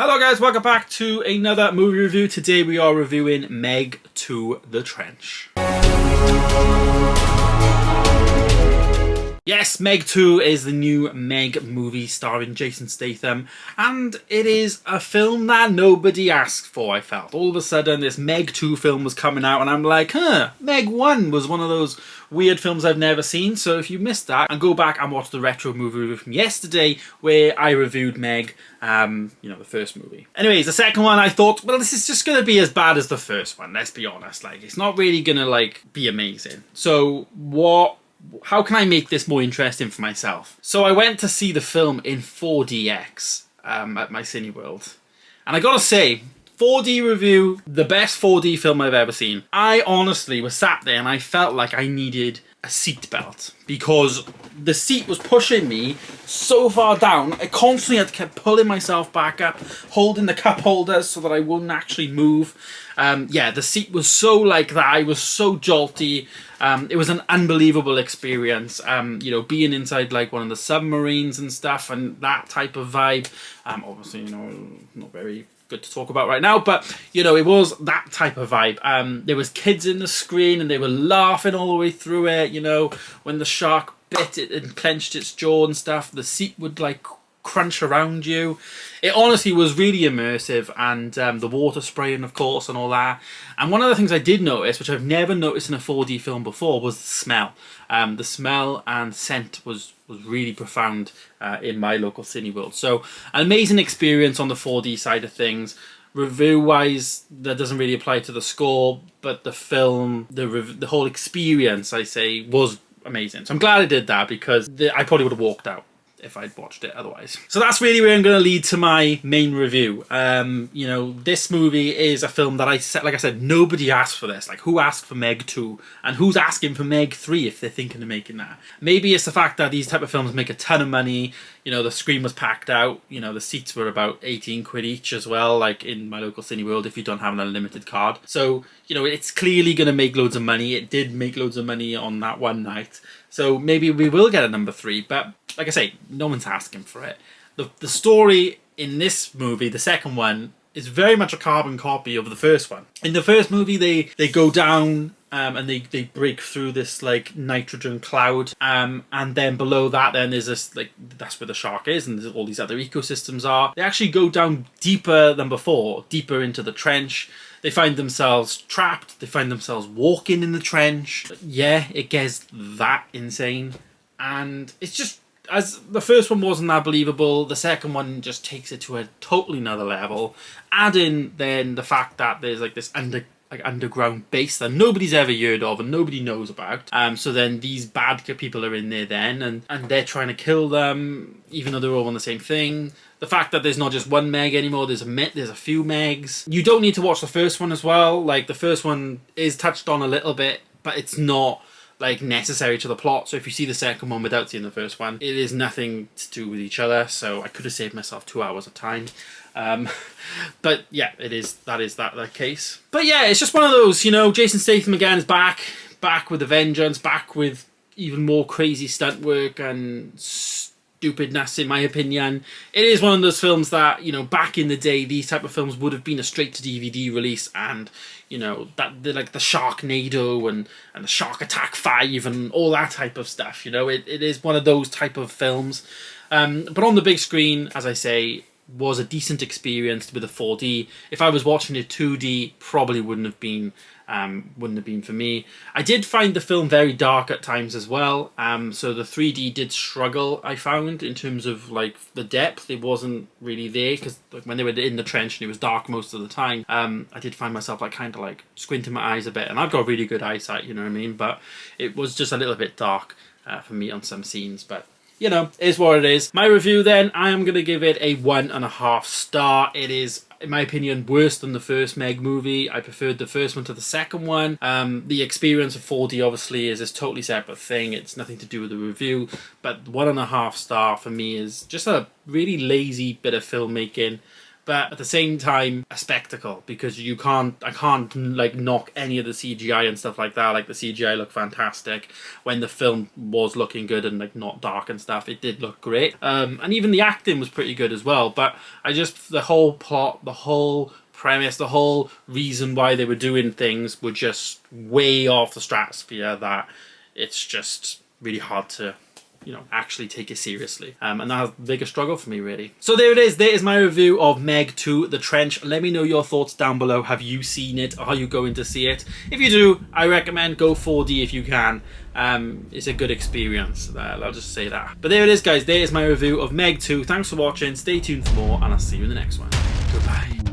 Hello guys, welcome back to another movie review. Today we are reviewing Meg to the Trench. Yes, Meg 2 is the new Meg movie starring Jason Statham, and it is a film that nobody asked for, I felt. All of a sudden this Meg 2 film was coming out and I'm like, Meg 1 was one of those weird films I've never seen, so if you missed that, and go back and watch the retro movie review from yesterday where I reviewed Meg, the first movie. Anyways, the second one I thought, well, this is just going to be as bad as the first one, let's be honest. Like, it's not really going to, be amazing. So how can I make this more interesting for myself? So I went to see the film in 4DX at my Cineworld. And I gotta say, 4D review, the best 4D film I've ever seen. I honestly was sat there and I felt like I needed a seat belt because the seat was pushing me so far down. I constantly had to keep pulling myself back up, holding the cup holders so that I wouldn't actually move. The seat was so like that. I was so jolty. It was an unbelievable experience. Being inside like one of the submarines and stuff and that type of vibe. Obviously, not very good to talk about right now, but it was that type of vibe. There was kids in the screen and they were laughing all the way through it. When the shark bit it and clenched its jaw and stuff, the seat would crunch around you. It honestly was really immersive, and the water spraying, of course, and all that. And one of the things I did notice, which I've never noticed in a 4D film before, was the smell. The smell and scent was really profound in my local Cineworld. So an amazing experience on the 4D side of things. Review-wise, that doesn't really apply to the score, but the film, the whole experience, I say, was amazing. So I'm glad I did that because I probably would have walked out if I'd watched it otherwise. So that's really where I'm going to lead to my main review. This movie is a film that like I said, nobody asked for this. Like, who asked for Meg 2? And who's asking for Meg 3 if they're thinking of making that? Maybe it's the fact that these type of films make a ton of money. The screen was packed out. The seats were about 18 quid each as well, like in my local Cineworld if you don't have an unlimited card. So, it's clearly going to make loads of money. It did make loads of money on that one night. So maybe we will get a number 3, but like I say, no one's asking for it. The story in this movie, the second one, is very much a carbon copy of the first one. In the first movie, they go down and they break through this nitrogen cloud, and then below that, then there's this that's where the shark is, and all these other ecosystems are. They actually go down deeper than before, deeper into the trench. They find themselves trapped. They find themselves walking in the trench. Yeah, it gets that insane. And it's just, as the first one wasn't that believable, the second one just takes it to a totally another level. Add in then the fact that there's this underground base that nobody's ever heard of and nobody knows about. So then these bad people are in there then, and they're trying to kill them, even though they're all on the same thing. The fact that there's not just one Meg anymore, there's a few Megs. You don't need to watch the first one as well. The first one is touched on a little bit, but it's not necessary to the plot. So if you see the second one without seeing the first one, it is nothing to do with each other. So I could have saved myself 2 hours of time. But yeah, that is that case. But yeah, it's just one of those, Jason Statham again is back with a vengeance, back with even more crazy stunt work and stupidness, in my opinion. It is one of those films that, back in the day, these type of films would have been a straight to DVD release, and that the Sharknado and the Shark Attack 5 and all that type of stuff. It is one of those type of films. But on the big screen, as I say, was a decent experience with a 4D. If I was watching it 2D, probably wouldn't have been for me. I did find the film very dark at times as well. So the 3D did struggle, I found, in terms of the depth. It wasn't really there because when they were in the trench and it was dark most of the time, I did find myself kind of squinting my eyes a bit. And I've got really good eyesight, you know what I mean? But it was just a little bit dark for me on some scenes. But it is what it is. My review then, I am going to give it a 1.5 star. It is, in my opinion, worse than the first Meg movie. I preferred the first one to the second one. The experience of 4D obviously is this totally separate thing. It's nothing to do with the review. But 1.5 star for me is just a really lazy bit of filmmaking but at the same time a spectacle, because I can't like knock any of the CGI and stuff like that. Like, the CGI looked fantastic when the film was looking good and like not dark and stuff. It did look great, and even the acting was pretty good as well. But the whole plot, the whole premise, the whole reason why they were doing things were just way off the stratosphere, that it's just really hard to, you know, actually take it seriously. And that's the biggest struggle for me, really. So there it is. There is my review of Meg 2 The Trench. Let me know your thoughts down below. Have you seen it? Are you going to see it? If you do, I recommend go 4D if you can. It's a good experience. I'll just say that. But there it is, guys. There is my review of Meg 2. Thanks for watching. Stay tuned for more, and I'll see you in the next one. Goodbye.